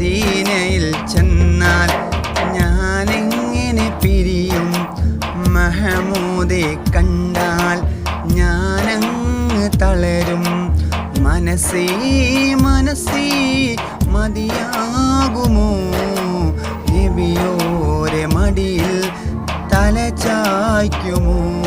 മദീനയിൽ ചെന്നാൽ ഞാനെങ്ങനെ പിരിയും? മഹമൂദെ കണ്ടാൽ ഞാനങ്ങ് തളരും. മനസ്സേ മനസ്സേ മതിയാകുമോ? നബിയോരെ മടിയിൽ തല ചായ്ക്കുമോ?